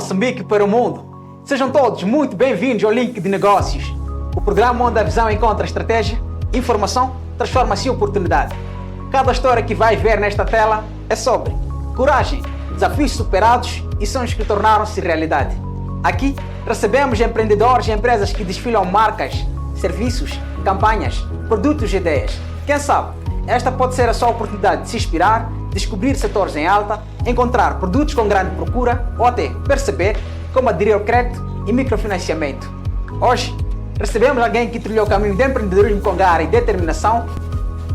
Moçambique para o mundo. Sejam todos muito bem-vindos ao Link de Negócios, o programa onde a visão encontra estratégia, informação, transformação e oportunidade. Cada história que vai ver nesta tela é sobre coragem, desafios superados e sonhos que tornaram-se realidade. Aqui recebemos empreendedores e empresas que desfilam marcas, serviços, campanhas, produtos e ideias. Quem sabe, esta pode ser a sua oportunidade de se inspirar, descobrir setores em alta, encontrar produtos com grande procura ou até perceber como aderir ao crédito e microfinanciamento. Hoje, recebemos alguém que trilhou o caminho de empreendedorismo com garra e determinação,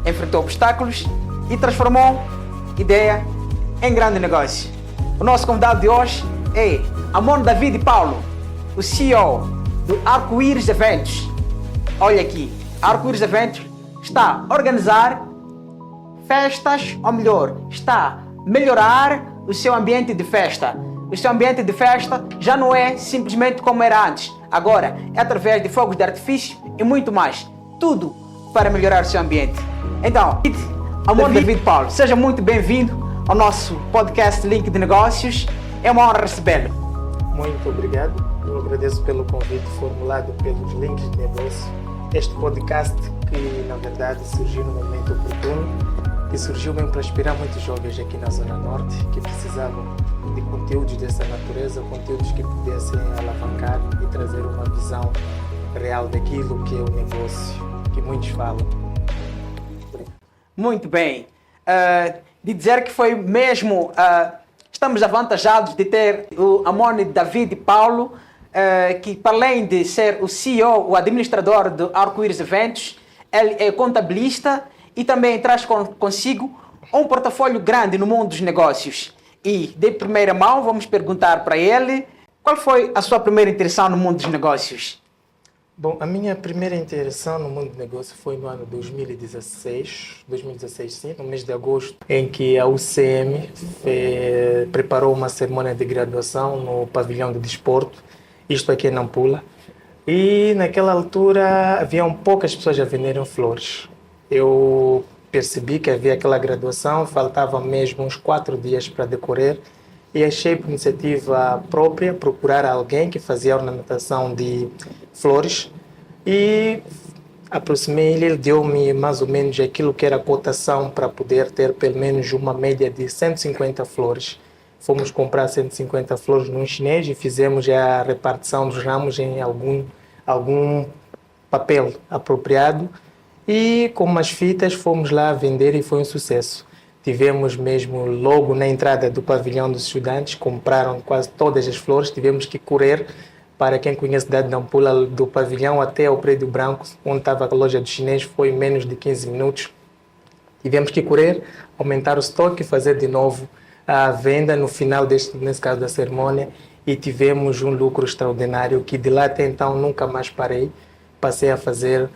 enfrentou obstáculos e transformou ideia em grande negócio. O nosso convidado de hoje é Amon David Paulo, o CEO do Arco-Íris Eventos. Olha aqui, a Arco-Íris Eventos está a organizar festas, ou melhor, está a melhorar o seu ambiente de festa. O seu ambiente de festa já não é simplesmente como era antes. Agora é através de fogos de artifício e muito mais. Tudo para melhorar o seu ambiente. Então, Amon David Paulo, seja muito bem-vindo ao nosso podcast Link de Negócios. É uma honra recebê-lo. Muito obrigado. Eu agradeço pelo convite formulado pelos Links de Negócio. Este podcast que, na verdade, surgiu no momento oportuno, que surgiu mesmo para inspirar muitos jovens aqui na Zona Norte que precisavam de conteúdos dessa natureza, conteúdos que pudessem alavancar e trazer uma visão real daquilo que é o negócio, que muitos falam. Muito bem. De dizer que foi mesmo... estamos avantajados de ter o Amon David Paulo, que para além de ser o CEO, o administrador do Arco-Íris Eventos, ele é contabilista e também traz consigo um portfólio grande no mundo dos negócios. E de primeira mão vamos perguntar para ele qual foi a sua primeira interação no mundo dos negócios. Bom, a minha primeira interação no mundo do negócio foi no ano 2016, sim, no mês de agosto, em que a UCM preparou uma cerimônia de graduação no pavilhão de desporto, isto aqui em Nampula, e naquela altura haviam poucas pessoas a venderem flores. Eu percebi que havia aquela graduação, faltavam mesmo uns 4 dias para decorrer, e achei por iniciativa própria procurar alguém que fazia ornamentação de flores e aproximei ele deu-me mais ou menos aquilo que era a cotação para poder ter pelo menos uma média de 150 flores. Fomos comprar 150 flores num chinês e fizemos a repartição dos ramos em algum papel apropriado e com umas fitas fomos lá vender e foi um sucesso. Tivemos mesmo logo na entrada do pavilhão dos estudantes, compraram quase todas as flores, tivemos que correr, para quem conhece a cidade de Nampula, do pavilhão até ao prédio branco, onde estava a loja do chinês, foi menos de 15 minutos. Tivemos que correr, aumentar o estoque e fazer de novo a venda no final nesse caso da cerimônia, e tivemos um lucro extraordinário que de lá até então nunca mais parei, passei a fazer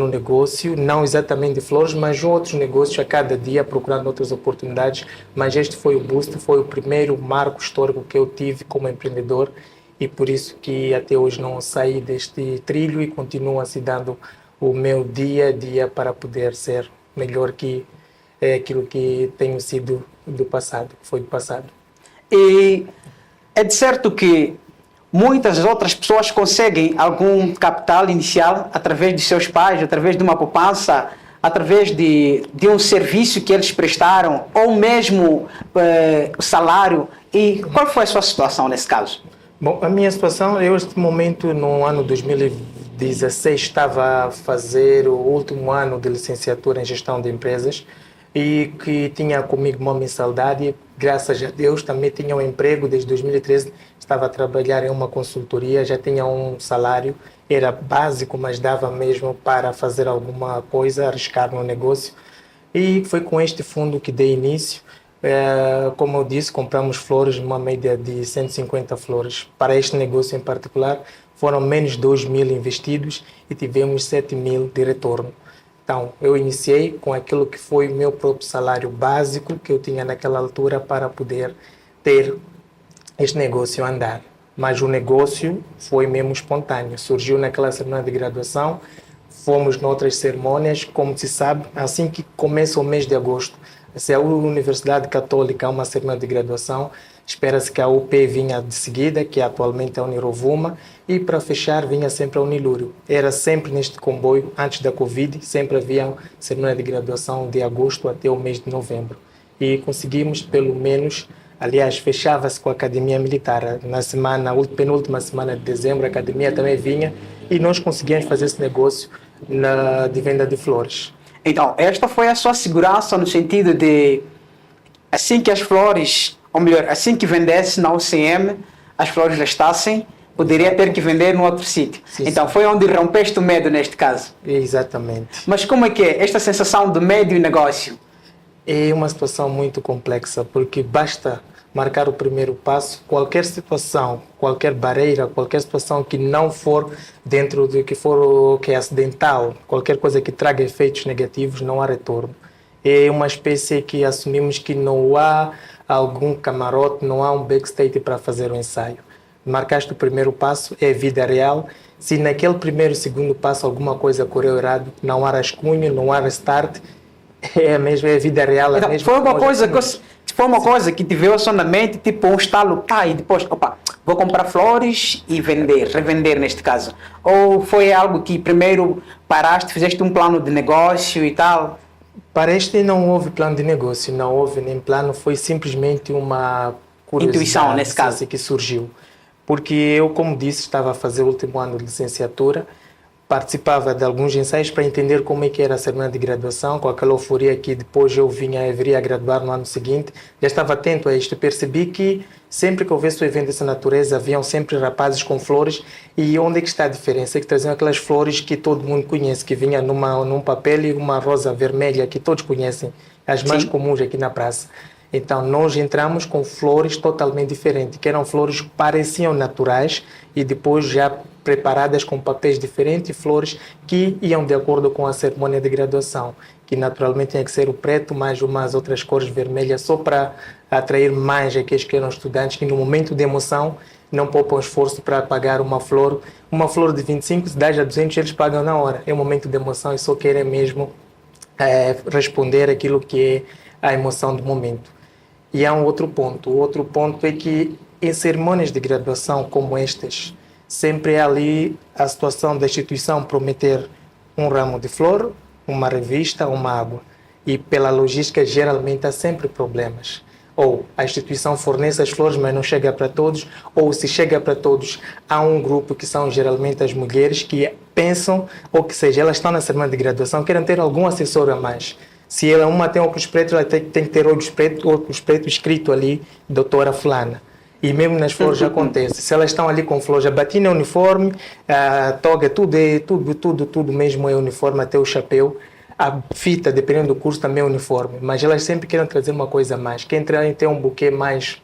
um negócio, não exatamente de flores, mas outros negócios a cada dia, procurando outras oportunidades. Mas este foi o boost, foi o primeiro marco histórico que eu tive como empreendedor e por isso que até hoje não saí deste trilho e continuo assim dando o meu dia a dia para poder ser melhor que aquilo que tenho sido do passado, que foi do passado. E é de certo que muitas outras pessoas conseguem algum capital inicial através de seus pais, através de uma poupança, através de um serviço que eles prestaram, ou mesmo o salário. E qual foi a sua situação nesse caso? Bom, a minha situação, eu neste momento, no ano 2016, estava a fazer o último ano de licenciatura em gestão de empresas e que tinha comigo uma mensalidade. Graças a Deus, também tinha um emprego desde 2013, estava a trabalhar em uma consultoria, já tinha um salário, era básico, mas dava mesmo para fazer alguma coisa, arriscar no negócio. E foi com este fundo que dei início. Como eu disse, compramos flores, uma média de 150 flores. Para este negócio em particular, foram menos de 2.000 investidos e tivemos 7.000 de retorno. Então, eu iniciei com aquilo que foi o meu próprio salário básico que eu tinha naquela altura para poder ter este negócio a andar. Mas o negócio foi mesmo espontâneo. Surgiu naquela semana de graduação, fomos noutras cerimônias, como se sabe, assim que começa o mês de agosto, se a Universidade Católica há uma cerimônia de graduação, Espera-se que a UP vinha de seguida, que atualmente é a Unirovuma, e para fechar vinha sempre a Unilúrio. Era sempre neste comboio, antes da Covid, sempre havia cerimônia de graduação de agosto até o mês de novembro. E conseguimos, pelo menos, aliás, fechava-se com a Academia Militar. Na semana, penúltima semana de dezembro, a Academia também vinha e nós conseguimos fazer esse negócio de venda de flores. Então, esta foi a sua segurança no sentido de, assim que as flores, ou melhor, assim que vendesse na UCM, as flores restassem, poderia ter que vender no outro sítio. Sim, então, foi onde rompeste o medo neste caso. Exatamente. Mas como é que é esta sensação de médio negócio? É uma situação muito complexa, porque basta marcar o primeiro passo, qualquer situação, qualquer barreira, qualquer situação que não for dentro do que for o que é acidental, qualquer coisa que traga efeitos negativos, não há retorno. É uma espécie que assumimos que não há algum camarote, não há um backstage para fazer o ensaio. Marcaste o primeiro passo, é vida real. Se naquele primeiro, segundo passo alguma coisa correu errado, não há rascunho, não há restart, é a vida real. Então, foi uma coisa que te veio só na mente, tipo um estalo, e depois, vou comprar flores e revender neste caso. Ou foi algo que primeiro paraste, fizeste um plano de negócio e tal? Para este não houve plano de negócio, não houve nem plano, foi simplesmente uma curiosidade, intuição nesse caso que surgiu. Porque eu, como disse, estava a fazer o último ano de licenciatura, participava de alguns ensaios para entender como é que era a cerimônia de graduação, com aquela euforia que depois eu viria a graduar no ano seguinte. Já estava atento a isto, percebi que sempre que houvesse um evento dessa natureza, haviam sempre rapazes com flores. E onde é que está a diferença? É que traziam aquelas flores que todo mundo conhece, que vinha num papel e uma rosa vermelha, que todos conhecem, as mais comuns aqui na praça. Então, nós entramos com flores totalmente diferentes, que eram flores que pareciam naturais e depois já preparadas com papéis diferentes, flores que iam de acordo com a cerimônia de graduação, que naturalmente tinha que ser o preto, mais umas outras cores vermelhas, só para atrair mais aqueles que eram estudantes, que no momento de emoção não poupam esforço para pagar uma flor de 25, se dá a 200, eles pagam na hora. É um momento de emoção e só querem mesmo responder aquilo que é a emoção do momento. E há um outro ponto. O outro ponto é que em cerimônias de graduação como estas, sempre é ali a situação da instituição prometer um ramo de flor, uma revista, uma água. E pela logística, geralmente há sempre problemas. Ou a instituição fornece as flores, mas não chega para todos. Ou se chega para todos, há um grupo que são geralmente as mulheres que pensam, ou que seja, elas estão na cerimônia de graduação, querem ter algum acessório a mais. Se uma tem óculos pretos, ela tem que ter óculos pretos escrito ali, doutora fulana. E mesmo nas flores acontece. Se elas estão ali com flores, a batina é uniforme, a toga, tudo mesmo é uniforme, até o chapéu. A fita, dependendo do curso, também é uniforme. Mas elas sempre querem trazer uma coisa a mais. Quem tem um buquê mais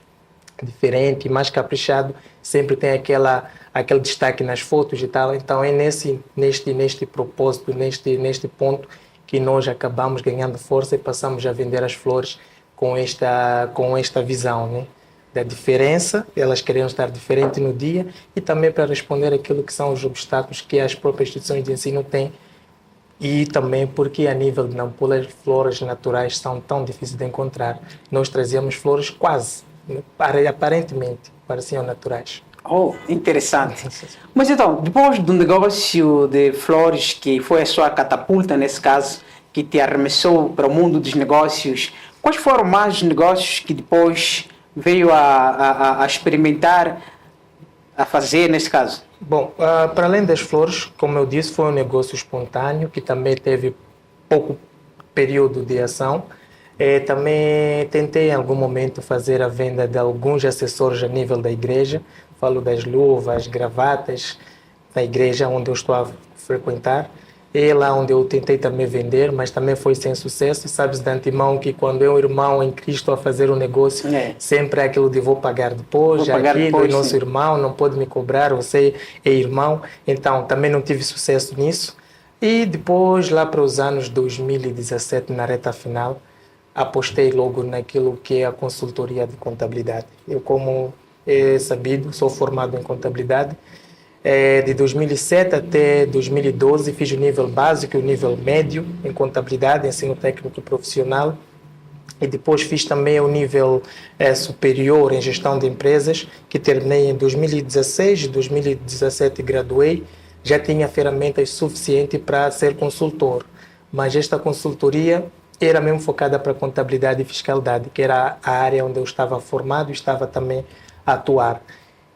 diferente, mais caprichado, sempre tem aquele destaque nas fotos e tal. Então é neste propósito, neste ponto, que nós acabamos ganhando força e passamos a vender as flores com esta visão, né? Da diferença, elas queriam estar diferentes no dia e também para responder aquilo que são os obstáculos que as próprias instituições de ensino têm e também porque a nível de Nampula as flores naturais são tão difíceis de encontrar. Nós trazíamos flores quase, aparentemente, pareciam naturais. Oh, interessante. Mas então, depois do negócio de flores, que foi a sua catapulta nesse caso, que te arremessou para o mundo dos negócios, quais foram mais negócios que depois veio a experimentar, a fazer nesse caso? Bom, para além das flores, como eu disse, foi um negócio espontâneo, que também teve pouco período de ação. Também tentei em algum momento fazer a venda de alguns acessórios a nível da igreja. Falo das luvas, gravatas da igreja onde eu estou a frequentar. É lá onde eu tentei também vender, mas também foi sem sucesso. Sabes de antemão que quando é um irmão em Cristo a fazer um negócio, sempre é aquilo de vou pagar depois, é nosso irmão, não pode me cobrar, você é irmão. Então também não tive sucesso nisso. E depois, lá para os anos 2017, na reta final, apostei logo naquilo que é a consultoria de contabilidade. Eu, como é sabido, sou formado em contabilidade. De 2007 até 2012 fiz o nível básico e o nível médio em contabilidade, ensino técnico e profissional. E depois fiz também o nível superior em gestão de empresas, que terminei em 2016, em 2017 graduei, já tinha ferramentas suficientes para ser consultor. Mas esta consultoria era mesmo focada para contabilidade e fiscalidade, que era a área onde eu estava formado e estava também a atuar.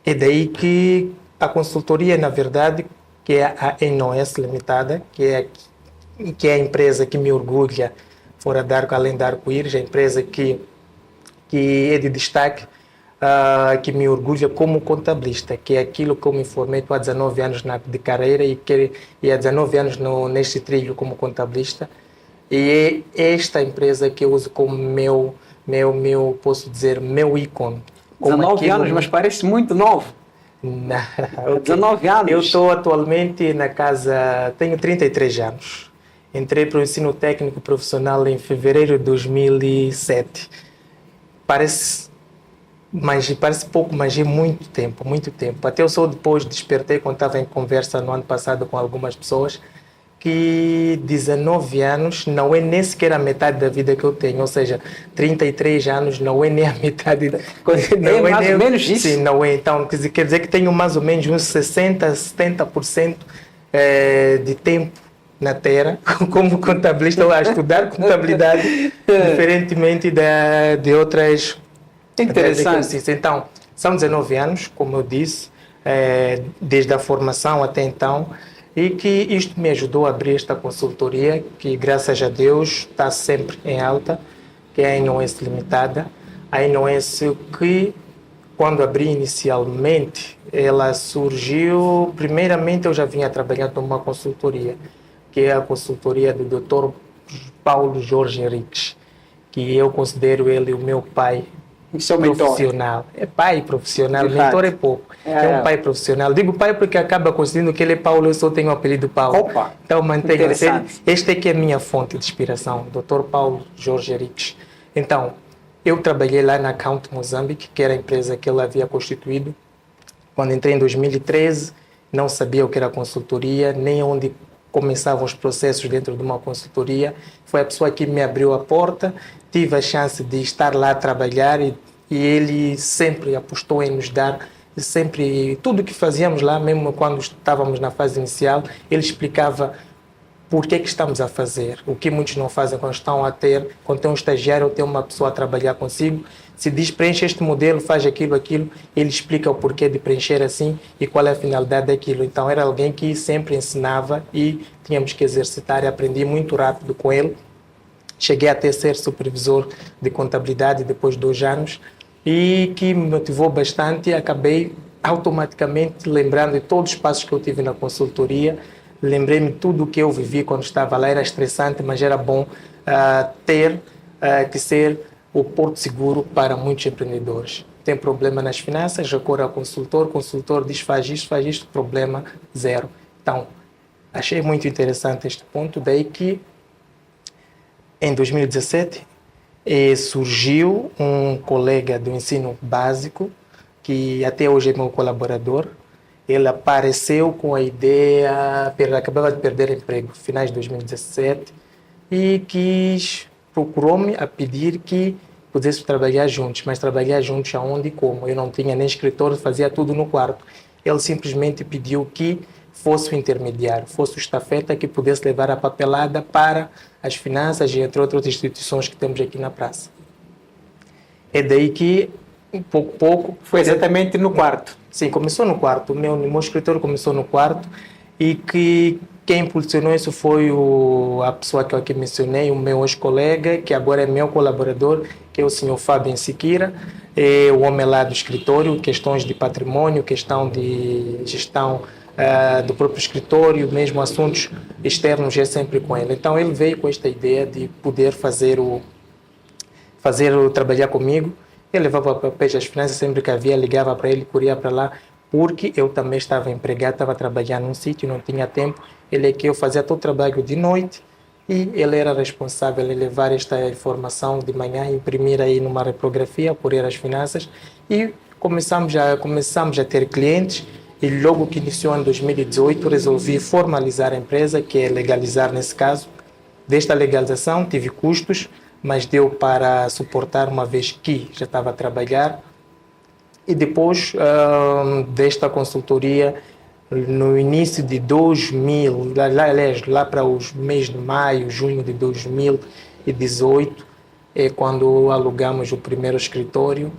É daí que a consultoria, na verdade, que é a Enoes Limitada, que é a empresa que me orgulha fora da além da Arco-Íris, a empresa que é de destaque, que me orgulha como contabilista, que é aquilo que eu me formei há 19 anos de carreira e há 19 anos neste trilho como contabilista. E é esta empresa que eu uso como posso dizer, meu ícone. 19 anos, mas parece muito novo. Não, 19 anos. Eu estou atualmente na casa, tenho 33 anos. Entrei para o ensino técnico profissional em fevereiro de 2007. Parece pouco, mas é muito tempo, muito tempo. Até eu só depois despertei quando estava em conversa no ano passado com algumas pessoas que 19 anos não é nem sequer a metade da vida que eu tenho, ou seja, 33 anos não é nem a metade. Não é mais ou menos isso? Sim, não é. Então, quer dizer que tenho mais ou menos uns 60%, 70% de tempo na Terra, como contabilista, a estudar contabilidade, diferentemente de outras... Interessante. Então, são 19 anos, como eu disse, desde a formação até então, e que isto me ajudou a abrir esta consultoria, que graças a Deus está sempre em alta, que é a Enoes Limitada. A Enoes que, quando abri inicialmente, ela surgiu... Primeiramente, eu já vinha trabalhando numa consultoria, que é a consultoria do Dr. Paulo Jorge Henriques, que eu considero ele o meu pai profissional. É pai profissional, mentor é pouco. É um pai profissional. Digo pai porque acaba considerando que ele é Paulo, eu só tenho o apelido Paulo. Opa, então mantenho. Este aqui é a minha fonte de inspiração, Dr. Paulo Jorge Henriques. Então, eu trabalhei lá na Account Moçambique, que era a empresa que ele havia constituído. Quando entrei em 2013, não sabia o que era consultoria, nem onde começavam os processos dentro de uma consultoria. Foi a pessoa que me abriu a porta, tive a chance de estar lá a trabalhar e ele sempre apostou em nos dar, sempre, tudo que fazíamos lá, mesmo quando estávamos na fase inicial, ele explicava por que estamos a fazer, o que muitos não fazem quando tem um estagiário ou tem uma pessoa a trabalhar consigo, se diz preenche este modelo, faz aquilo, ele explica o porquê de preencher assim e qual é a finalidade daquilo. Então era alguém que sempre ensinava e tínhamos que exercitar e aprendi muito rápido com ele. Cheguei até ser supervisor de contabilidade depois de 2 anos e que me motivou bastante e acabei automaticamente lembrando de todos os passos que eu tive na consultoria. Lembrei-me de tudo o que eu vivi quando estava lá, era estressante, mas era bom ter que ser o porto seguro para muitos empreendedores. Tem problema nas finanças, recorre ao consultor, o consultor diz faz isto, problema zero. Então, achei muito interessante este ponto, daí que em 2017 surgiu um colega do ensino básico, que até hoje é meu colaborador. Ele apareceu com a ideia, acabava de perder emprego, finais de 2017, e procurou-me a pedir que pudesse trabalhar juntos, mas trabalhar juntos aonde e como? Eu não tinha nem escritório, fazia tudo no quarto. Ele simplesmente pediu que fosse o intermediário, fosse o estafeta que pudesse levar a papelada para as finanças e entre outras instituições que temos aqui na praça. É daí que, pouco a pouco... Foi exatamente no quarto? Sim, começou no quarto. O meu escritório começou no quarto e quem impulsionou isso foi a pessoa que eu aqui mencionei, o meu ex-colega, que agora é meu colaborador, que é o senhor Fábio Siqueira, é o homem lá do escritório, questões de patrimônio, questão de gestão do próprio escritório, mesmo assuntos externos, é sempre com ele. Então ele veio com esta ideia de poder trabalhar comigo. Ele levava papéis das finanças, sempre que havia, ligava para ele, corria para lá, porque eu também estava empregado, estava trabalhando num sítio, não tinha tempo. Ele é que eu fazia todo o trabalho de noite e ele era responsável em levar esta informação de manhã, imprimir aí numa reprografia, correr as finanças e começamos a ter clientes. E logo que iniciou em 2018, resolvi formalizar a empresa, que é legalizar nesse caso. Desta legalização tive custos, mas deu para suportar uma vez que já estava a trabalhar. E depois desta consultoria, no início de 2000, aliás, lá para os meses de maio, junho de 2018, é quando alugamos o primeiro escritório,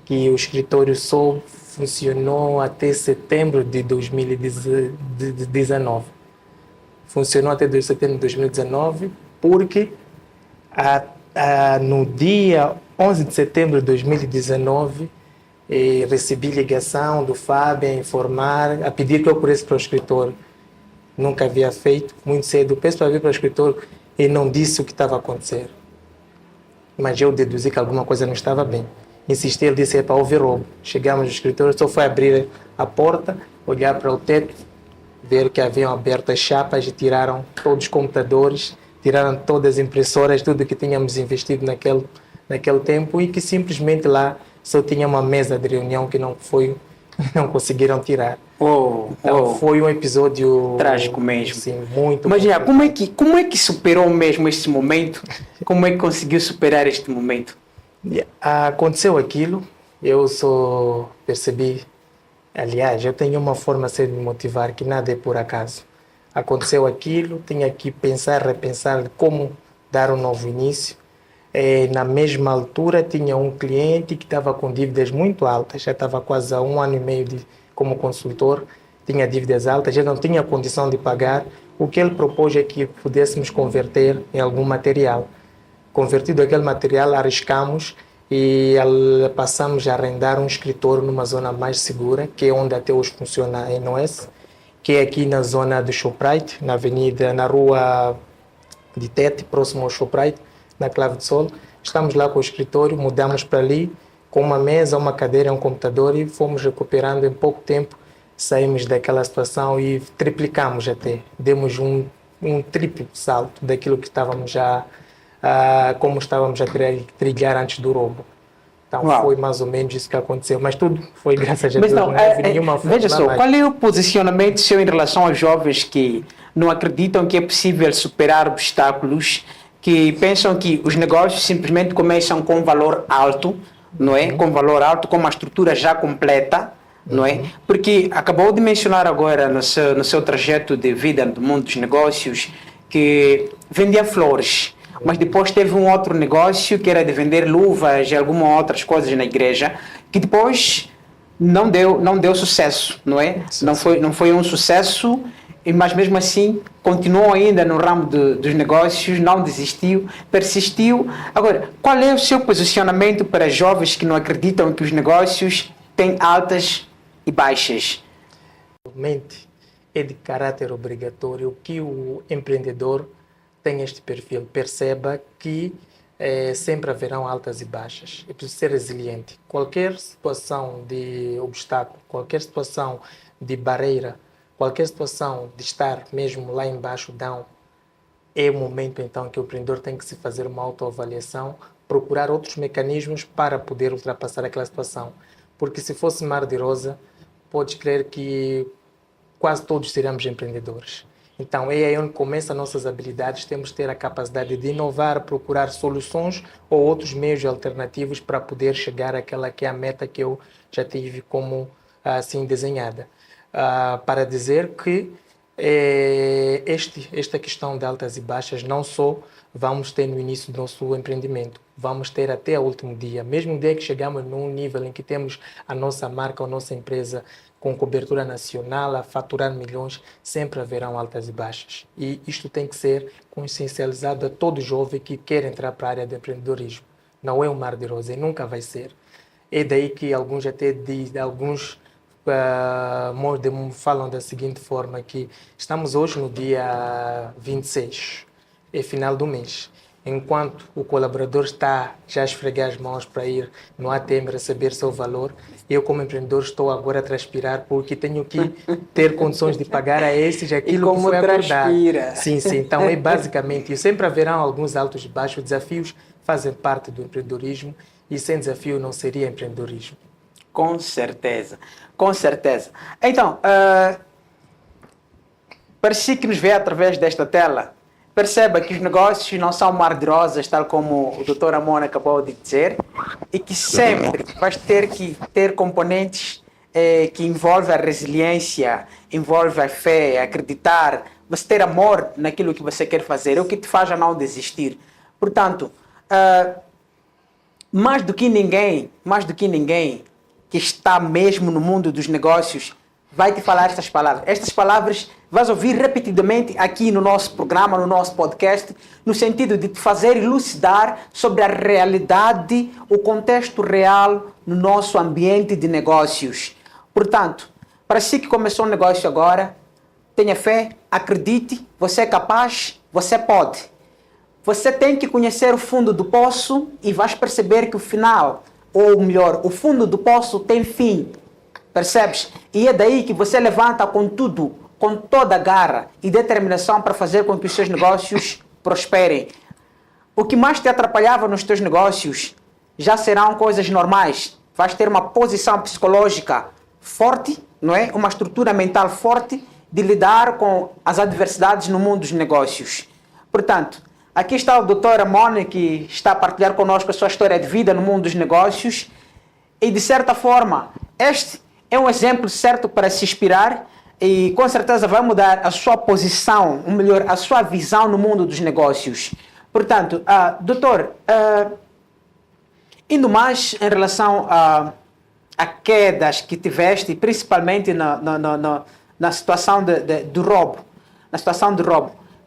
que o escritório só funcionou até setembro de 2019. Funcionou até setembro de 2019 porque no dia 11 de setembro de 2019 recebi ligação do Fábio a informar, a pedir que eu corresse para o escritório. Nunca havia feito, muito cedo. Peço para vir para o escritório e não disse o que estava a acontecer. Mas eu deduzi que alguma coisa não estava bem. Insisti, ele disse para houver roubo. Chegamos no escritório, só foi abrir a porta, olhar para o teto, ver que haviam aberto as chapas e tiraram todos os computadores, tiraram todas as impressoras, tudo que tínhamos investido naquele tempo e que simplesmente lá só tinha uma mesa de reunião que não conseguiram tirar. Então foi um episódio trágico mesmo. Sim, muito. Mas já, como é que superou mesmo este momento? Como é que conseguiu superar este momento? Aconteceu aquilo, eu só percebi, aliás, eu tenho uma forma de me motivar que nada é por acaso. Aconteceu aquilo, tinha que pensar, repensar como dar um novo início. Na mesma altura tinha um cliente que estava com dívidas muito altas, já estava quase há 1 ano e meio como consultor, tinha dívidas altas, já não tinha condição de pagar. O que ele propôs é que pudéssemos converter em algum material. Convertido aquele material, arriscamos e passamos a arrendar um escritório numa zona mais segura, que é onde até hoje funciona a NOS, que é aqui na zona do Shoprite, na rua de Tete, próximo ao Shoprite, na Clave de Sol. Estamos lá com o escritório, mudamos para ali, com uma mesa, uma cadeira, um computador e fomos recuperando em pouco tempo. Saímos daquela situação e triplicamos até. Demos um triplo salto daquilo que estávamos como estávamos a trilhar antes do roubo. Então foi mais ou menos isso que aconteceu. Mas tudo foi graças a Deus. Não houve nenhuma forma. Veja só, qual é o posicionamento seu em relação aos jovens que não acreditam que é possível superar obstáculos, que pensam que os negócios simplesmente começam com valor alto, não é? Com valor alto, com uma estrutura já completa, não é? Porque acabou de mencionar agora no seu trajeto de vida no mundo dos negócios que vendia flores, mas depois teve um outro negócio que era de vender luvas e algumas outras coisas na igreja, que depois não deu sucesso, não é? Não foi um sucesso, mas mesmo assim continuou ainda no ramo dos negócios, não desistiu, persistiu. Agora, qual é o seu posicionamento para jovens que não acreditam que os negócios têm altas e baixas? Realmente é de caráter obrigatório que o empreendedor tenha este perfil, perceba que sempre haverão altas e baixas. É preciso ser resiliente. Qualquer situação de obstáculo, qualquer situação de barreira, qualquer situação de estar mesmo lá embaixo, é o momento então que o empreendedor tem que se fazer uma autoavaliação, procurar outros mecanismos para poder ultrapassar aquela situação. Porque se fosse mar de rosa, podes crer que quase todos seríamos empreendedores. Então é aí onde começam as nossas habilidades, temos que ter a capacidade de inovar, procurar soluções ou outros meios alternativos para poder chegar àquela que é a meta que eu já tive como assim desenhada. Para dizer que esta questão de altas e baixas não só vamos ter no início do nosso empreendimento, vamos ter até o último dia. Mesmo no dia que chegamos num nível em que temos a nossa marca, a nossa empresa com cobertura nacional, a faturar milhões, sempre haverão altas e baixas. E isto tem que ser consciencializado a todo jovem que quer entrar para a área do empreendedorismo. Não é um mar de rosa e nunca vai ser. É daí que alguns até dizem, falam da seguinte forma, que estamos hoje no dia 26, é final do mês. Enquanto o colaborador está já a esfregar as mãos para ir no ATM receber seu valor, eu como empreendedor estou agora a transpirar porque tenho que ter condições de pagar a esses aquilo que foi acordado. Sim, então é basicamente isso. Sempre haverão alguns altos e baixos, desafios fazem parte do empreendedorismo e sem desafio não seria empreendedorismo. Com certeza, com certeza. Então, para si que nos vê através desta tela, perceba que os negócios não são mar de rosas, tal como o Dr. Amon acabou de dizer, e que sempre vais ter que ter componentes que envolvem a resiliência, envolvem a fé, acreditar, você ter amor naquilo que você quer fazer, é o que te faz a não desistir. Portanto, mais do que ninguém que está mesmo no mundo dos negócios vai te falar estas palavras. Estas palavras vais ouvir repetidamente aqui no nosso programa, no nosso podcast, no sentido de te fazer elucidar sobre a realidade, o contexto real no nosso ambiente de negócios. Portanto, para si que começou um negócio agora, tenha fé, acredite, você é capaz, você pode. Você tem que conhecer o fundo do poço e vais perceber que o final, ou melhor, o fundo do poço tem fim. Percebes? E é daí que você levanta com tudo, com toda a garra e determinação para fazer com que os seus negócios prosperem. O que mais te atrapalhava nos teus negócios já serão coisas normais. Vais ter uma posição psicológica forte, não é? Uma estrutura mental forte de lidar com as adversidades no mundo dos negócios. Portanto, aqui está o Dr. Amon, que está a partilhar conosco a sua história de vida no mundo dos negócios. E, de certa forma, este é um exemplo certo para se inspirar e, com certeza, vai mudar a sua posição, ou melhor, a sua visão no mundo dos negócios. Portanto, doutor, indo mais em relação a quedas que tiveste, principalmente na situação do roubo,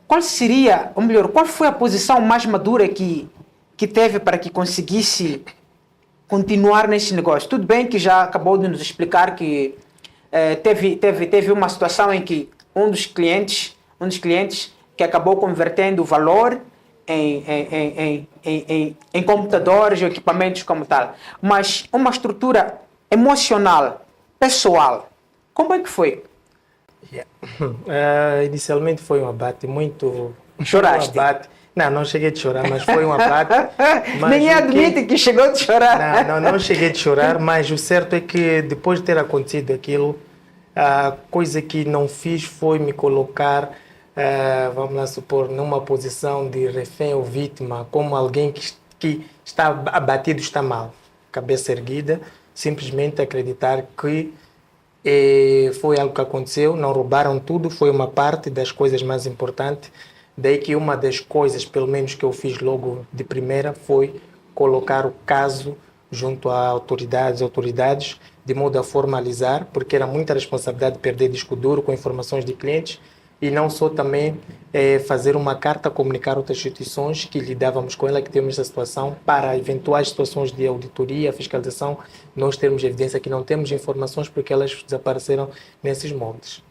qual seria, ou melhor, qual foi a posição mais madura que teve para que conseguisse continuar nesse negócio? Tudo bem que já acabou de nos explicar que teve uma situação em que um dos clientes que acabou convertendo o valor em computadores e equipamentos como tal. Mas uma estrutura emocional, pessoal, como é que foi? Inicialmente foi um abate muito... Choraste? Não cheguei a chorar, mas foi um abate. Nem admite que chegou a chorar. Não cheguei a chorar, mas o certo é que depois de ter acontecido aquilo, a coisa que não fiz foi me colocar, vamos lá supor, numa posição de refém ou vítima, como alguém que está abatido, está mal. Cabeça erguida, simplesmente acreditar que foi algo que aconteceu, não roubaram tudo, foi uma parte das coisas mais importantes. Daí que uma das coisas, pelo menos que eu fiz logo de primeira, foi colocar o caso junto a autoridades, de modo a formalizar, porque era muita responsabilidade perder disco duro com informações de clientes, e não só também fazer uma carta, comunicar outras instituições que lidávamos com ela, que temos essa situação, para eventuais situações de auditoria, fiscalização, nós termos evidência que não temos informações porque elas desapareceram nesses moldes.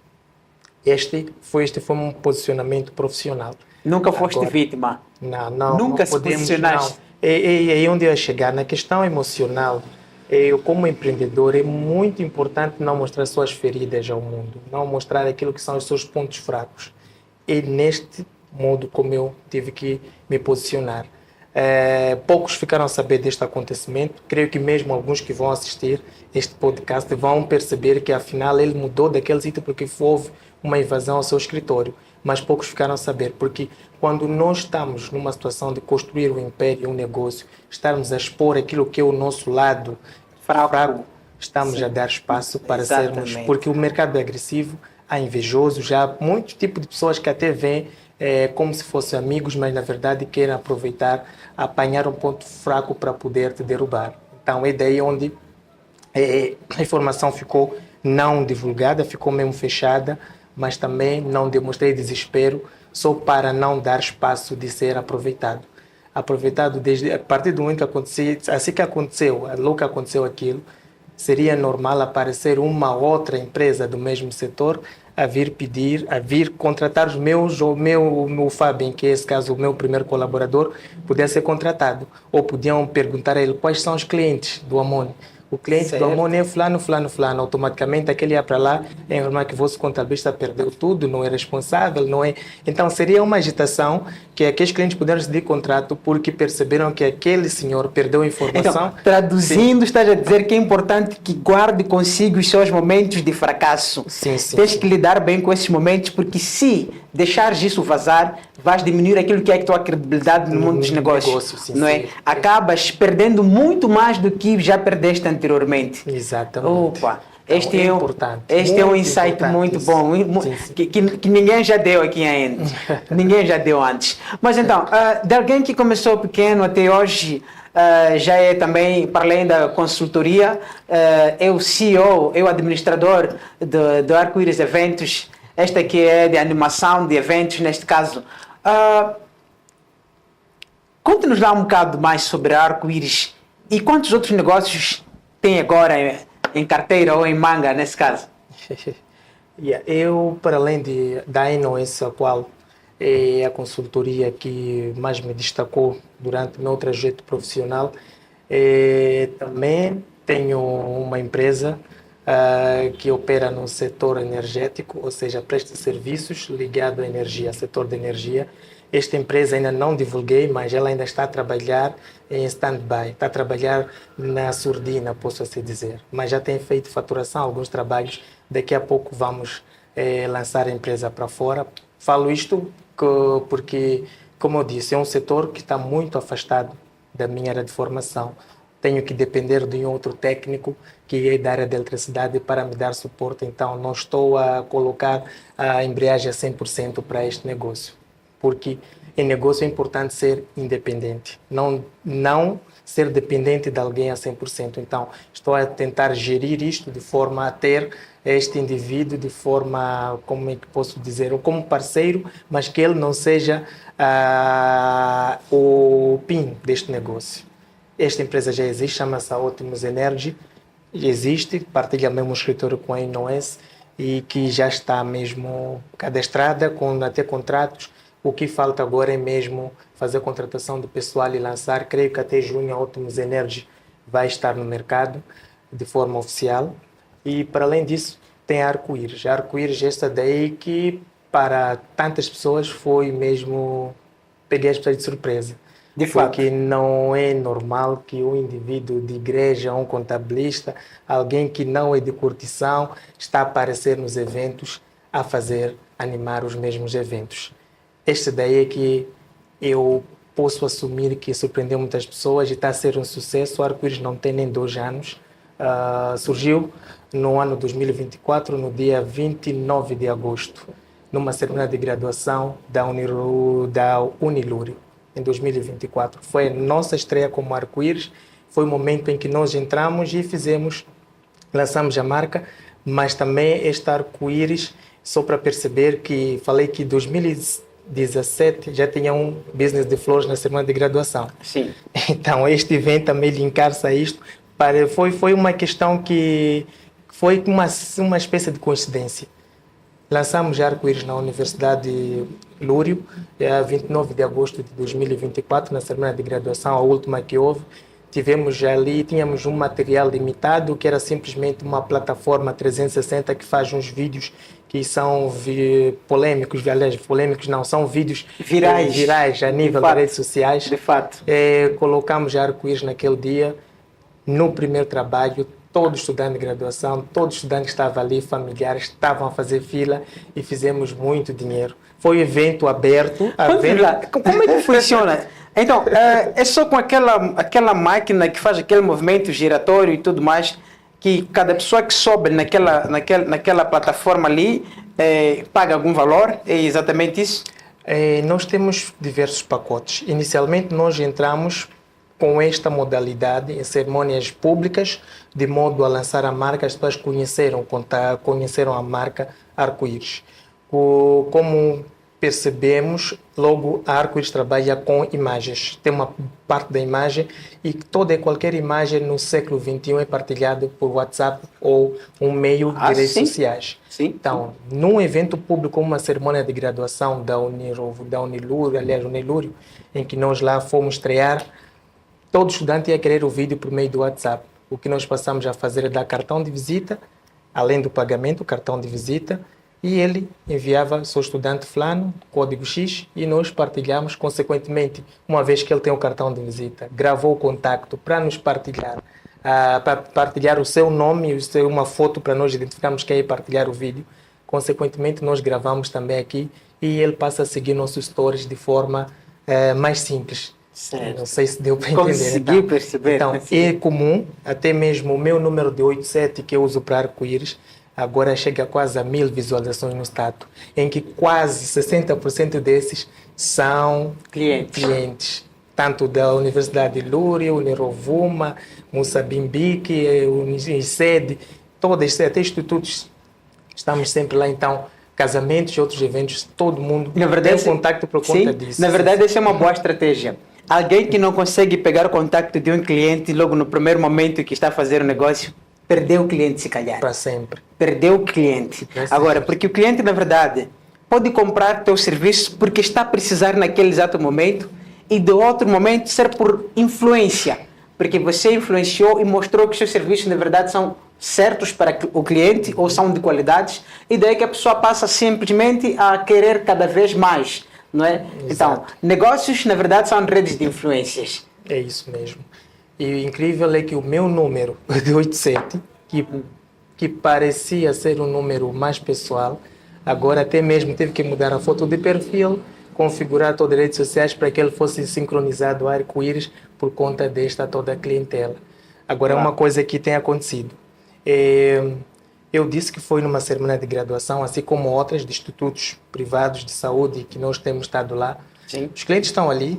Este foi um posicionamento profissional. Nunca foste vítima? Não. Nunca se posicionaste? É onde eu ia chegar. Na questão emocional, eu como empreendedor, é muito importante não mostrar suas feridas ao mundo, não mostrar aquilo que são os seus pontos fracos. E neste modo como eu tive que me posicionar. Poucos ficaram a saber deste acontecimento. Creio que mesmo alguns que vão assistir este podcast vão perceber que afinal ele mudou daquele sítio porque houve uma invasão ao seu escritório. Mas poucos ficaram a saber, porque quando nós estamos numa situação de construir um império, um negócio, estarmos a expor aquilo que é o nosso lado fraco, estamos a dar espaço para sermos, porque o mercado é agressivo, há invejosos, já há muitos tipos de pessoas que até veem como se fossem amigos, mas na verdade querem aproveitar, apanhar um ponto fraco para poder te derrubar. Então é daí onde a informação ficou não divulgada, ficou mesmo fechada, mas também não demonstrei desespero só para não dar espaço de ser aproveitado. Aproveitado desde a partir do momento que aconteceu, assim que aconteceu, logo que aconteceu aquilo, seria normal aparecer uma outra empresa do mesmo setor a vir pedir, a vir contratar o meu Fabien, que é esse caso o meu primeiro colaborador, pudesse ser contratado. Ou podiam perguntar a ele quais são os clientes do Amon. O cliente do Amon é fulano. Automaticamente aquele ia para lá e informar que o vosso contabilista perdeu tudo, não é responsável, não é... Então seria uma agitação que aqueles clientes puderam decidir contrato porque perceberam que aquele senhor perdeu a informação. Então, traduzindo, estás a dizer que é importante que guarde consigo os seus momentos de fracasso. Sim. Tens que lidar bem com esses momentos, porque se deixares isso vazar, vais diminuir aquilo que é a tua credibilidade no mundo dos negócios. Sim, não é? sim. Acabas perdendo muito mais do que já perdeste anteriormente. Exatamente. Opa, Então, este é um importante. Este é um Muito insight importante muito isso. bom, Sim, sim. que ninguém já deu aqui ainda. Ninguém já deu antes. Mas então, de alguém que começou pequeno até hoje, já é também, para além da consultoria, é o CEO, é o administrador do Arco-Íris Eventos, esta que é de animação de eventos, neste caso. Conte-nos lá um bocado mais sobre a Arco-Íris e quantos outros negócios tem agora em carteira ou em manga, nesse caso. Eu, para além da INOS, a qual é a consultoria que mais me destacou durante o meu trajeto profissional, também tenho uma empresa que opera no setor energético, ou seja, presta serviços ligados à energia, setor de energia. Esta empresa ainda não divulguei, mas ela ainda está a trabalhar em stand-by, está a trabalhar na surdina, posso assim dizer. Mas já tem feito faturação, alguns trabalhos. Daqui a pouco vamos lançar a empresa para fora. Falo isto porque, como eu disse, é um setor que está muito afastado da minha área de formação. Tenho que depender de um outro técnico que é da área de eletricidade para me dar suporte. Então, não estou a colocar a embreagem a 100% para este negócio. Porque em negócio é importante ser independente, não ser dependente de alguém a 100%. Então, estou a tentar gerir isto de forma a ter este indivíduo de forma, como é que posso dizer, como parceiro, mas que ele não seja o PIN deste negócio. Esta empresa já existe, chama-se a Optimus Energy, existe, partilha mesmo o escritório com a INOS e que já está mesmo cadastrada, com até contratos. O que falta agora é mesmo fazer a contratação de pessoal e lançar. Creio que até junho a Optimus Energy vai estar no mercado de forma oficial. E para além disso, tem a Arco-Íris. A Arco-Íris, esta daí que para tantas pessoas foi mesmo... Peguei as pessoas de surpresa. De fato. Porque não é normal que um indivíduo de igreja, um contabilista, alguém que não é de curtição, está a aparecer nos eventos a animar os mesmos eventos. Este daí é que eu posso assumir que surpreendeu muitas pessoas e está a ser um sucesso. O Arco-Íris não tem nem 2 anos. Surgiu no ano 2024, no dia 29 de agosto, numa cerimônia de graduação da Unilúrio, em 2024. Foi a nossa estreia como Arco-Íris. Foi o momento em que nós entramos e lançamos a marca, mas também este Arco-Íris, só para perceber que falei que 2017 já tinha um business de flores na semana de graduação. Sim. Então este evento também linkar-se a isto foi uma questão que foi uma espécie de coincidência. Lançamos Arco-Íris na Universidade Lúrio, 29 de agosto de 2024, na semana de graduação, a última que houve. Tínhamos um material limitado, que era simplesmente uma plataforma 360 que faz uns vídeos que são polêmicos, aliás, polêmicos não, são vídeos virais a nível de redes sociais. De fato. Colocamos Arco-Íris naquele dia, no primeiro trabalho, todo estudante de graduação, todo estudante que estava ali, familiares, estavam a fazer fila e fizemos muito dinheiro. Foi um evento aberto. Como é que funciona? Então, é só com aquela máquina que faz aquele movimento giratório e tudo mais, que cada pessoa que sobe naquela plataforma ali paga algum valor? É exatamente isso? Nós temos diversos pacotes. Inicialmente, nós entramos com esta modalidade em cerimônias públicas, de modo a lançar a marca. As pessoas conheceram a marca Arco-Íris. Como percebemos, logo a Arco-Íris trabalha com imagens. Tem uma parte da imagem e toda e qualquer imagem no século XXI é partilhada por WhatsApp ou um meio de redes sociais. Sim. Então, num evento público, uma cerimônia de graduação da Unilúrio, em que nós lá fomos estrear, todo estudante ia querer o vídeo por meio do WhatsApp. O que nós passamos a fazer é dar cartão de visita, além do pagamento, cartão de visita, e ele enviava, sou estudante fulano, código X, e nós partilhamos, consequentemente, uma vez que ele tem o cartão de visita, gravou o contacto para nos partilhar, para partilhar o seu nome e uma foto para nós identificarmos quem ia partilhar o vídeo. Consequentemente, nós gravamos também aqui e ele passa a seguir nossos stories de forma mais simples. Certo. Não sei se deu para entender. Consegui perceber. Então, é comum, até mesmo o meu número de 87 que eu uso para arco-íris, agora chega a quase a 1000 visualizações no status, em que quase 60% desses são clientes. Tanto da Universidade de Lúria, Unirovuma, Moçambique, Uniced, todas, até institutos, estamos sempre lá. Então, casamentos e outros eventos, todo mundo tem contato por conta disso. Na verdade, essa é uma boa estratégia. Alguém que não consegue pegar o contato de um cliente logo no primeiro momento que está a fazer o negócio, perdeu o cliente, se calhar. Para sempre. Perdeu o cliente. Agora, porque o cliente, na verdade, pode comprar teu serviço porque está a precisar naquele exato momento e de outro momento ser por influência. Porque você influenciou e mostrou que os seus serviços, na verdade, são certos para o cliente ou são de qualidade, e daí que a pessoa passa simplesmente a querer cada vez mais, não é? Exato. Então, negócios, na verdade, são redes de influências. É isso mesmo. E o incrível é que o meu número de 87, que parecia ser um número mais pessoal, agora até mesmo teve que mudar a foto de perfil, configurar todas as redes sociais para que ele fosse sincronizado ao arco-íris por conta desta toda a clientela. Agora, uma coisa que tem acontecido. Eu disse que foi numa cerimônia de graduação, assim como outras de institutos privados de saúde que nós temos estado lá. Sim. Os clientes estão ali,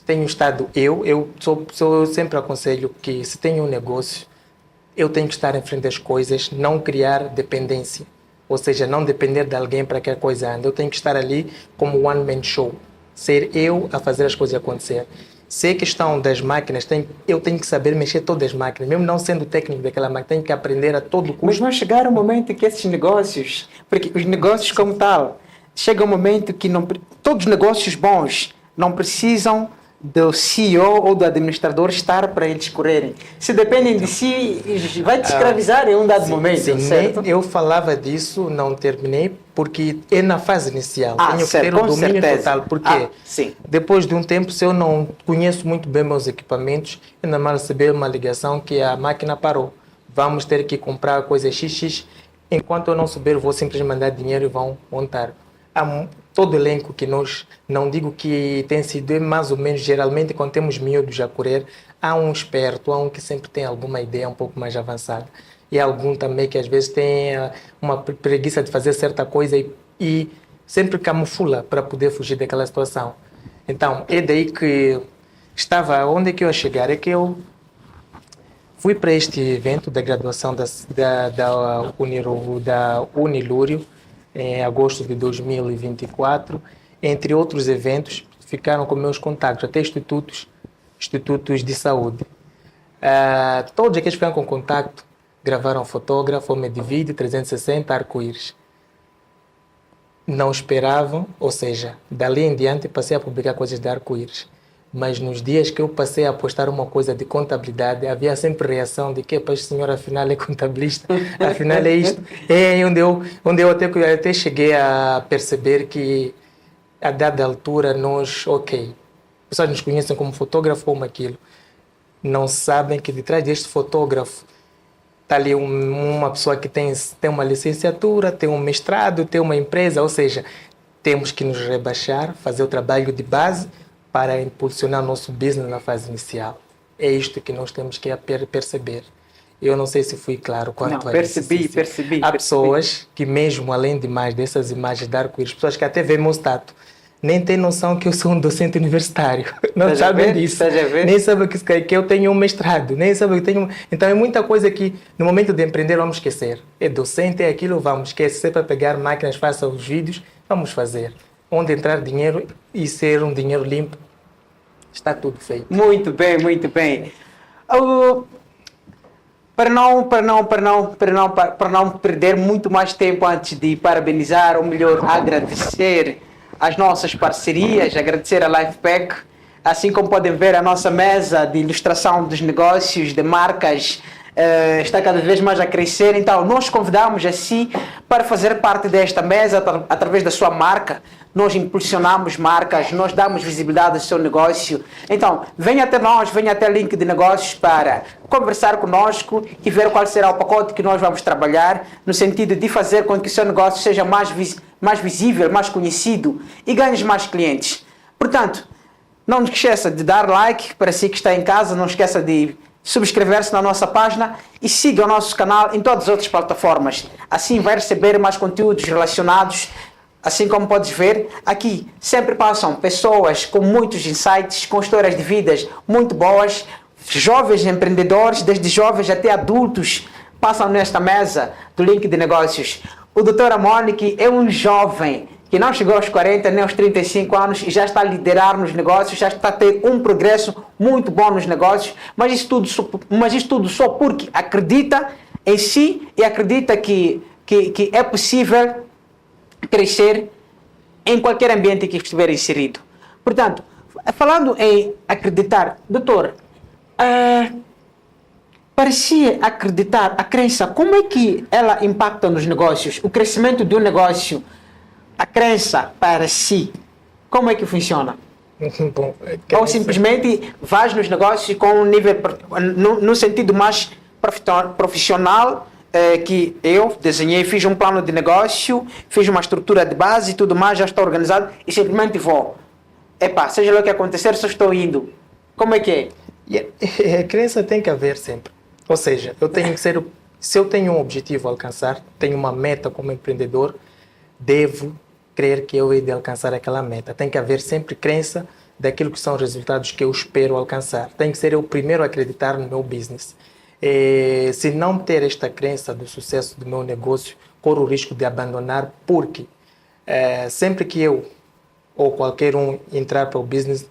tenho estado eu sempre aconselho que se tem um negócio, eu tenho que estar em frente das coisas, não criar dependência. Ou seja, não depender de alguém para que a coisa ande. Eu tenho que estar ali como one-man show. Ser eu a fazer as coisas acontecer. Se é questão das máquinas, eu tenho que saber mexer todas as máquinas. Mesmo não sendo técnico daquela máquina, tenho que aprender a todo custo. Mas vai chegar um momento que esses negócios, porque os negócios como tal, chega um momento que todos os negócios bons não precisam do CEO ou do administrador estar para eles correrem. Se dependem de si, vai te escravizar em um dado momento, certo? Eu falava disso, não terminei, porque é na fase inicial. Tenho que ter o domínio total. Porque depois de um tempo, se eu não conheço muito bem meus equipamentos, eu não mal receber uma ligação que a máquina parou. Vamos ter que comprar coisa XX. Enquanto eu não souber, vou simplesmente mandar dinheiro e vão montar. Todo elenco que nós, não digo que tem sido mais ou menos, geralmente quando temos miúdos a correr, há um esperto, há um que sempre tem alguma ideia um pouco mais avançada. E há algum também que às vezes tem uma preguiça de fazer certa coisa e sempre camufla para poder fugir daquela situação. Então, é daí que onde é que eu ia chegar? É que eu fui para este evento da graduação da Unilúrio, em agosto de 2024, entre outros eventos, ficaram com meus contactos, até institutos de saúde. Todos aqueles que ficaram com contacto gravaram fotógrafo, homem de vídeo, 360, arco-íris. Não esperavam, ou seja, dali em diante passei a publicar coisas de arco-íris. Mas nos dias que eu passei a postar uma coisa de contabilidade, havia sempre reação de que, pois, senhor, afinal é contabilista, afinal é isto. É onde eu até cheguei a perceber que, a dada altura, pessoas nos conhecem como fotógrafo ou aquilo. Não sabem que detrás deste fotógrafo está ali uma pessoa que tem uma licenciatura, tem um mestrado, tem uma empresa, ou seja, temos que nos rebaixar, fazer o trabalho de base, para impulsionar nosso business na fase inicial. É isto que nós temos que perceber. Eu não sei se fui claro quanto a isso. Percebi. Há pessoas que mesmo, além de mais dessas imagens de arco-íris, pessoas que até veem meu status, nem têm noção que eu sou um docente universitário. Não sabem disso. Nem sabem que eu tenho um mestrado. Nem sabem que tenho... Então é muita coisa que no momento de empreender vamos esquecer. É docente, é aquilo, vamos esquecer para pegar máquinas, faça os vídeos, vamos fazer. Onde entrar dinheiro e ser um dinheiro limpo, está tudo feito. Muito bem. Para não perder muito mais tempo antes de parabenizar, ou melhor, agradecer as nossas parcerias, agradecer a Lifepack, assim como podem ver a nossa mesa de ilustração dos negócios, de marcas está cada vez mais a crescer. Então, nós convidamos assim para fazer parte desta mesa através da sua marca. Nós impulsionamos marcas, nós damos visibilidade ao seu negócio. Então, venha até nós, venha até Link de Negócios para conversar conosco e ver qual será o pacote que nós vamos trabalhar no sentido de fazer com que o seu negócio seja mais visível, mais conhecido e ganhe mais clientes. Portanto, não esqueça de dar like para si que está em casa, não esqueça de subscrever-se na nossa página e siga o nosso canal em todas as outras plataformas. Assim vai receber mais conteúdos relacionados. Assim como podes ver, aqui sempre passam pessoas com muitos insights, com histórias de vidas muito boas, jovens empreendedores, desde jovens até adultos, passam nesta mesa do Link de Negócios. O Dr. Amonique é um jovem que não chegou aos 40 nem aos 35 anos e já está a liderar nos negócios, já está a ter um progresso muito bom nos negócios, mas isso tudo só porque acredita em si e acredita que é possível crescer em qualquer ambiente que estiver inserido. Portanto, falando em acreditar, doutor, parecia acreditar, a crença, como é que ela impacta nos negócios? O crescimento de um negócio, a crença para si, como é que funciona? Bom, Ou simplesmente vais nos negócios com um nível, no sentido mais profissional, que eu desenhei, fiz um plano de negócio, fiz uma estrutura de base e tudo mais, já está organizado e simplesmente vou. Seja lá o que acontecer, só estou indo. Como é que é? A crença tem que haver sempre. Ou seja, eu tenho que ser, se eu tenho um objetivo a alcançar, tenho uma meta como empreendedor, devo crer que eu hei de alcançar aquela meta. Tem que haver sempre crença daquilo que são os resultados que eu espero alcançar. Tem que ser eu primeiro a acreditar no meu business. Se não ter esta crença do sucesso do meu negócio, corro o risco de abandonar, porque sempre que eu ou qualquer um entrar para o business,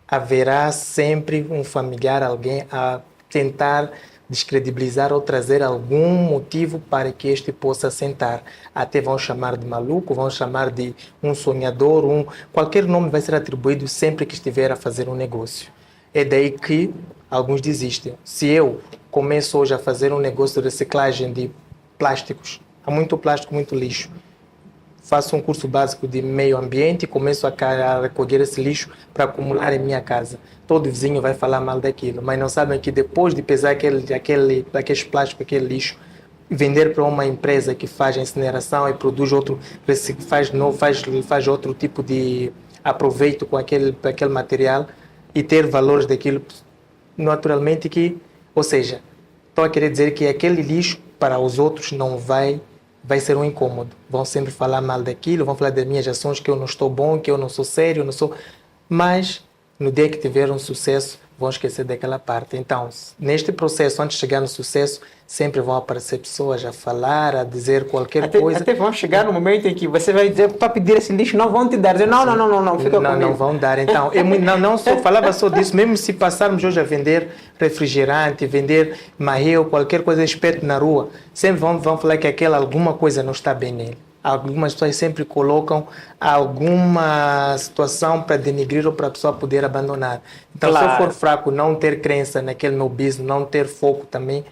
haverá sempre um familiar, alguém a tentar descredibilizar ou trazer algum motivo para que este possa sentar. Até vão chamar de maluco, vão chamar de um sonhador, qualquer nome vai ser atribuído sempre que estiver a fazer um negócio. É daí que alguns desistem. Se eu começo hoje a fazer um negócio de reciclagem de plásticos, há muito plástico, muito lixo, faço um curso básico de meio ambiente e começo a recolher esse lixo para acumular em minha casa. Todo vizinho vai falar mal daquilo, mas não sabem que depois de pesar aqueles plásticos, aquele lixo, vender para uma empresa que faz a incineração e produz outro, faz outro tipo de aproveito com aquele material e ter valores daquilo, naturalmente que, ou seja, estou a querer dizer que aquele lixo para os outros não vai ser um incômodo. Vão sempre falar mal daquilo, vão falar das minhas ações, que eu não estou bom, que eu não sou sério, mas no dia que tiver um sucesso, vão esquecer daquela parte. Então, neste processo, antes de chegar no sucesso, sempre vão aparecer pessoas a falar, a dizer qualquer coisa. Até vão chegar no momento em que você vai dizer para pedir esse lixo, não vão te dar. Dizer, não, fica comigo. Não vão dar. Então, falava só disso, mesmo se passarmos hoje a vender refrigerante, vender marreu, qualquer coisa espeto na rua, sempre vão falar que alguma coisa não está bem nele. Algumas pessoas sempre colocam alguma situação para denigrir ou para a pessoa poder abandonar. Então, claro, se eu for fraco, não ter crença naquele meu business, não ter foco também,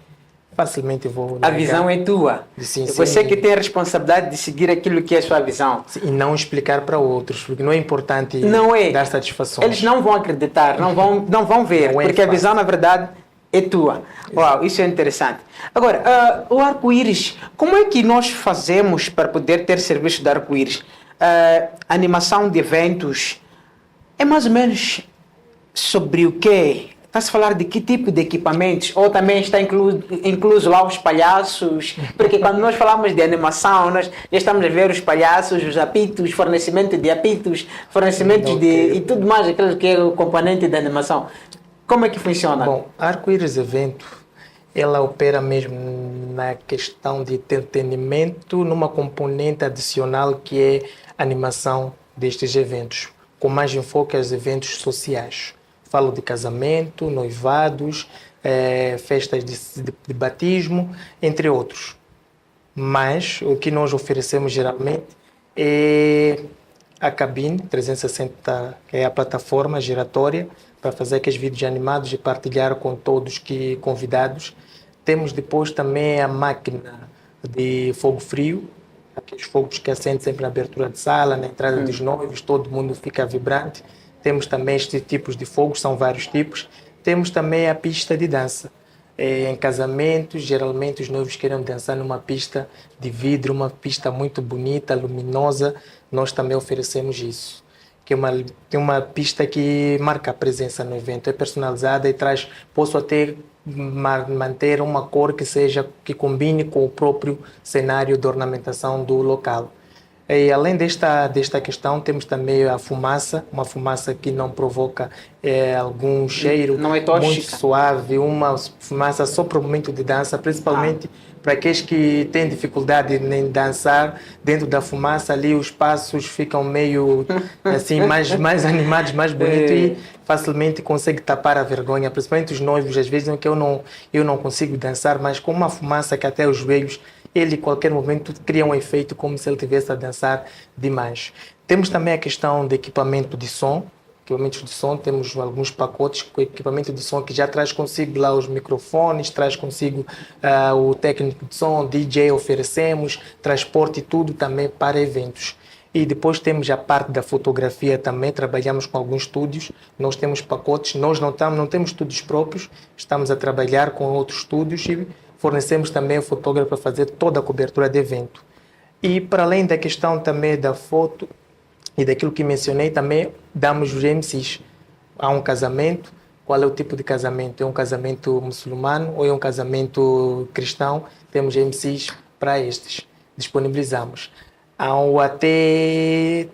facilmente vou negar. A visão é tua. Sim, você que tem a responsabilidade de seguir aquilo que é a sua visão. E não explicar para outros, porque não é importante dar satisfações. Eles não vão acreditar, não vão ver, porque a visão, na verdade, é tua. Uau, isso é interessante. Agora, o arco-íris, como é que nós fazemos para poder ter serviço de arco-íris? Animação de eventos, é mais ou menos sobre o quê? Está-se a falar de que tipo de equipamentos? Ou também está incluso lá os palhaços? Porque quando nós falamos de animação, nós já estamos a ver os palhaços, os apitos, fornecimento de apitos, fornecimento e tudo mais, aquilo que é o componente da animação. Como é que funciona? Bom, a Arco-Íris Evento, ela opera mesmo na questão de entretenimento, numa componente adicional que é a animação destes eventos, com mais enfoque aos eventos sociais. Falo de casamento, noivados, festas de batismo, entre outros. Mas o que nós oferecemos geralmente é a cabine 360, que é a plataforma giratória, para fazer aqueles vídeos animados e partilhar com todos que convidados. Temos depois também a máquina de fogo frio, aqueles fogos que acendem sempre na abertura de sala, na entrada dos noivos, todo mundo fica vibrante. Temos também estes tipos de fogos, são vários tipos. Temos também a pista de dança. Em casamentos, geralmente os noivos querem dançar numa pista de vidro, uma pista muito bonita, luminosa. Nós também oferecemos isso. Que é uma pista que marca a presença no evento, é personalizada e posso até manter uma cor que combine com o próprio cenário de ornamentação do local. E além desta questão, temos também a fumaça, uma fumaça que não provoca algum cheiro, não é tóxica, muito suave, uma fumaça só para o momento de dança, principalmente para aqueles que têm dificuldade em dançar. Dentro da fumaça ali os passos ficam meio assim, mais animados, mais bonitos e facilmente consegue tapar a vergonha, principalmente os noivos. Às vezes que eu não consigo dançar, mas com uma fumaça que até os joelhos, ele, em qualquer momento, cria um efeito como se ele estivesse a dançar demais. Temos também a questão de equipamento de som. Equipamentos de som, temos alguns pacotes com equipamento de som que já traz consigo lá os microfones, traz consigo o técnico de som, DJ oferecemos, transporte e tudo também para eventos. E depois temos a parte da fotografia também, trabalhamos com alguns estúdios, nós temos pacotes, nós não temos estúdios próprios, estamos a trabalhar com outros estúdios e fornecemos também o fotógrafo para fazer toda a cobertura de evento. E para além da questão também da foto e daquilo que mencionei, também damos os MCs. Há um casamento, qual é o tipo de casamento? É um casamento muçulmano ou é um casamento cristão? Temos MCs para estes, disponibilizamos. Além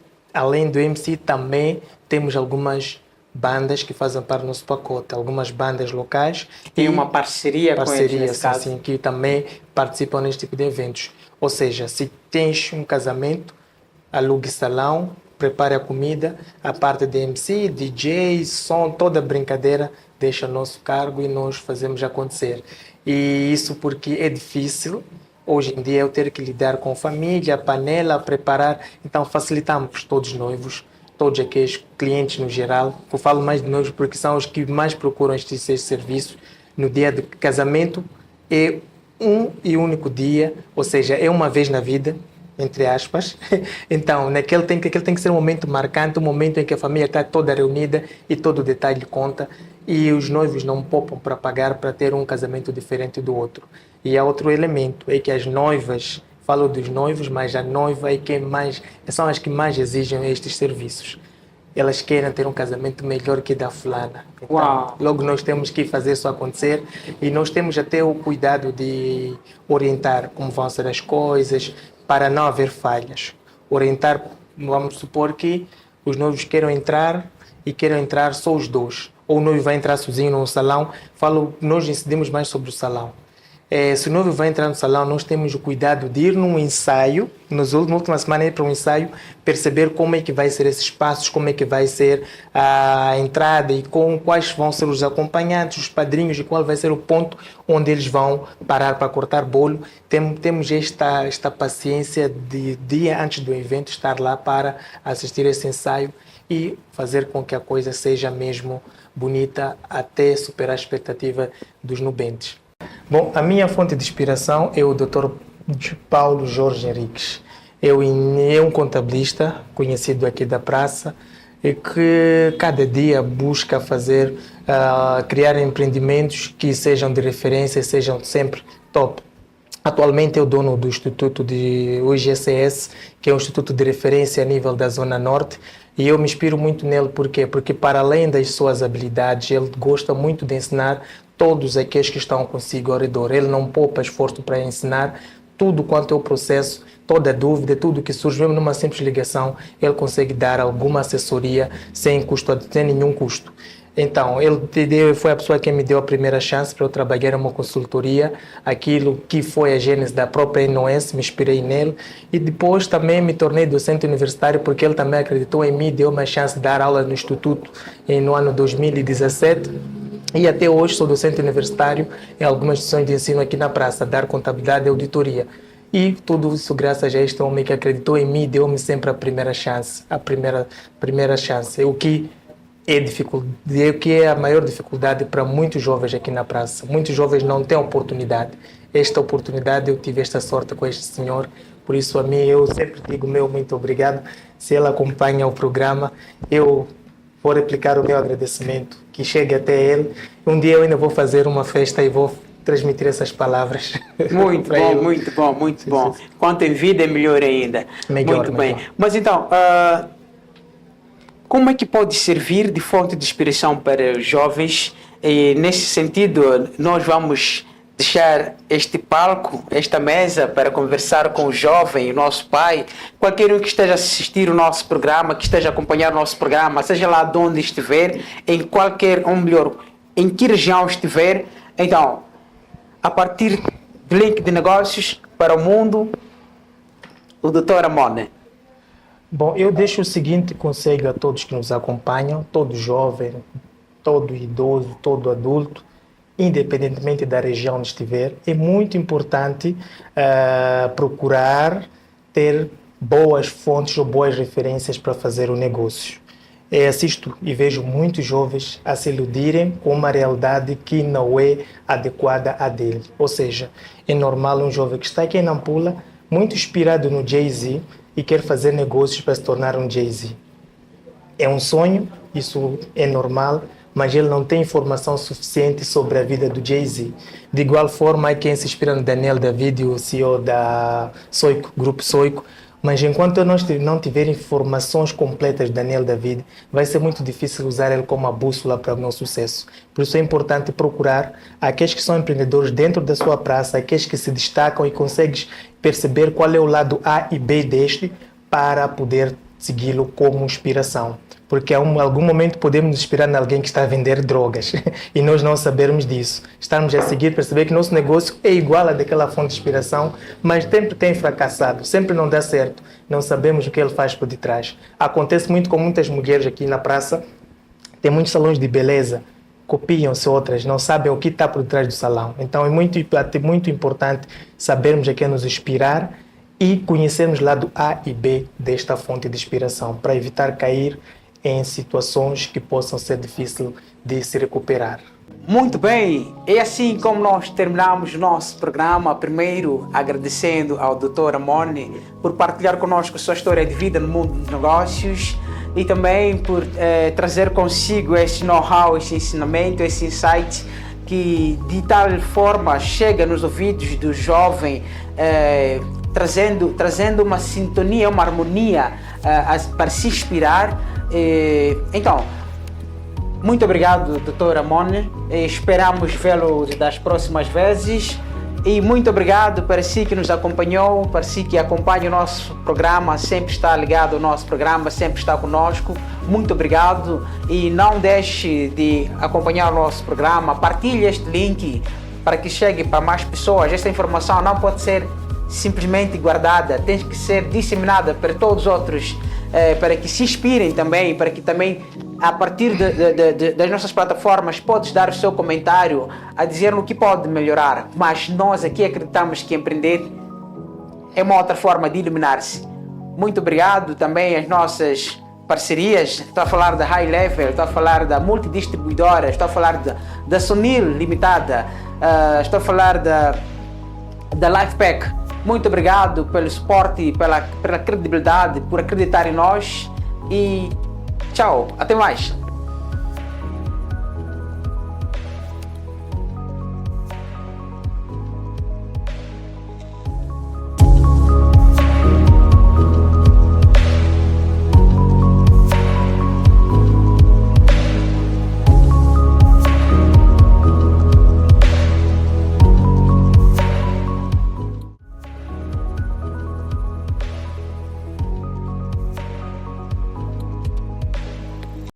do MC, também temos algumas bandas que fazem parte do nosso pacote, algumas bandas locais. Tem uma parceria com eles, nesse caso. Sim, que também participam neste tipo de eventos. Ou seja, se tens um casamento, alugue salão, prepare a comida, a parte de MC, DJ, som, toda a brincadeira deixa a nosso cargo e nós fazemos acontecer. E isso porque é difícil. Hoje em dia eu ter que lidar com família, panela, preparar. Então facilitamos todos os noivos, todos aqueles clientes no geral. Eu falo mais de noivos porque são os que mais procuram estes serviços. No dia do casamento é um e único dia, ou seja, é uma vez na vida, entre aspas. Então, aquele tem que ser um momento marcante, um momento em que a família está toda reunida e todo o detalhe conta. E os noivos não poupam para pagar para ter um casamento diferente do outro. E há outro elemento, é que as noivas, falo dos noivos, mas a noiva são as que mais exigem estes serviços. Elas querem ter um casamento melhor que da fulana. Então, logo nós temos que fazer isso acontecer e nós temos até o cuidado de orientar como vão ser as coisas para não haver falhas. Orientar, vamos supor que os noivos queiram entrar só os dois. Ou o noivo vai entrar sozinho no salão. Nós incidimos mais sobre o salão. Se o noivo vai entrar no salão, nós temos o cuidado de ir num ensaio, na última semana ir para um ensaio, perceber como é que vai ser esses passos, como é que vai ser a entrada e quais vão ser os acompanhantes, os padrinhos e qual vai ser o ponto onde eles vão parar para cortar bolo. Temos esta paciência de dia antes do evento estar lá para assistir esse ensaio e fazer com que a coisa seja mesmo bonita até superar a expectativa dos nubentes. Bom, a minha fonte de inspiração é o Dr. Paulo Jorge Henriques. É um contabilista conhecido aqui da praça e que cada dia busca criar empreendimentos que sejam de referência, sejam sempre top. Atualmente é o dono do Instituto de IGCS, que é um instituto de referência a nível da Zona Norte, e eu me inspiro muito nele. Por quê? Porque para além das suas habilidades, ele gosta muito de ensinar todos aqueles que estão consigo ao redor. Ele não poupa esforço para ensinar tudo quanto é o processo, toda dúvida, tudo que surge, mesmo numa simples ligação, ele consegue dar alguma assessoria sem nenhum custo. Então, ele foi a pessoa que me deu a primeira chance para eu trabalhar em uma consultoria, aquilo que foi a gênese da própria NOS, me inspirei nele, e depois também me tornei docente universitário porque ele também acreditou em mim, deu uma chance de dar aula no Instituto no ano 2017, e até hoje sou docente universitário em algumas instituições de ensino aqui na praça, dar contabilidade e auditoria. E tudo isso graças a este homem que acreditou em mim e deu-me sempre a primeira chance, o que é que é a maior dificuldade para muitos jovens aqui na praça. Muitos jovens não têm oportunidade. Esta oportunidade, eu tive esta sorte com este senhor, por isso a mim eu sempre digo muito obrigado. Se ele acompanha o programa, eu vou replicar o meu agradecimento, que chegue até ele. Um dia eu ainda vou fazer uma festa e vou transmitir essas palavras. Muito bom, muito bom, muito Sim, bom. sim, sim. Quanto em vida é melhor ainda. Melhor, muito bem. melhor. Mas então, como é que pode servir de fonte de inspiração para os jovens? E nesse sentido, nós vamos deixar este palco, esta mesa para conversar com o jovem, o nosso pai, qualquer um que esteja a assistir o nosso programa, que esteja a acompanhar o nosso programa, seja lá de onde estiver, em qualquer, ou melhor, em que região estiver. Então, a partir do link de negócios para o mundo, o Dr. Amone. Bom, eu deixo o seguinte conselho a todos que nos acompanham, todo jovem, todo idoso, todo adulto, independentemente da região onde estiver. É muito importante procurar ter boas fontes ou boas referências para fazer o negócio. Assisto e vejo muitos jovens a se iludirem com uma realidade que não é adequada à dele. Ou seja, é normal um jovem que está aqui em Nampula, muito inspirado no Jay-Z, e quer fazer negócios para se tornar um Jay-Z. É um sonho, isso é normal, mas ele não tem informação suficiente sobre a vida do Jay-Z. De igual forma, há quem se inspira no Daniel David, o CEO da Soico, Grupo Soico, mas enquanto eu não tiver informações completas de Daniel David, vai ser muito difícil usar ele como a bússola para o meu sucesso. Por isso é importante procurar aqueles que são empreendedores dentro da sua praça, aqueles que se destacam e consegues perceber qual é o lado A e B deste para poder segui-lo como inspiração. Porque a algum momento podemos nos inspirar em alguém que está a vender drogas e nós não sabermos disso. Estamos a seguir, perceber que nosso negócio é igual a daquela fonte de inspiração, mas sempre tem fracassado, sempre não dá certo. Não sabemos o que ele faz por detrás. Acontece muito com muitas mulheres aqui na praça, tem muitos salões de beleza, copiam-se outras, não sabem o que está por detrás do salão. Então é muito importante sabermos a quem nos inspirar e conhecermos o lado A e B desta fonte de inspiração, para evitar cair em situações que possam ser difíceis de se recuperar. Muito bem, é assim como nós terminamos o nosso programa. Primeiro, agradecendo ao Dr. Amone por partilhar conosco sua história de vida no mundo dos negócios e também por trazer consigo esse know-how, esse ensinamento, esse insight que de tal forma chega nos ouvidos do jovem, trazendo uma sintonia, uma harmonia para se inspirar. Então, muito obrigado, Dr. Amone. Esperamos vê-lo das próximas vezes. E muito obrigado para si que nos acompanhou, para si que acompanha o nosso programa, sempre está ligado ao nosso programa, sempre está conosco. Muito obrigado e não deixe de acompanhar o nosso programa. Partilhe este link para que chegue para mais pessoas. Esta informação não pode ser simplesmente guardada, tem que ser disseminada para todos os outros, para que se inspirem também, para que também a partir das nossas plataformas podes dar o seu comentário a dizer o que pode melhorar, mas nós aqui acreditamos que empreender é uma outra forma de iluminar-se. Muito obrigado também às nossas parcerias, estou a falar da High Level, estou a falar da Multidistribuidora, estou a falar da Sonil Limitada, estou a falar da Lifepack. Muito obrigado pelo suporte, pela credibilidade, por acreditar em nós e tchau, até mais.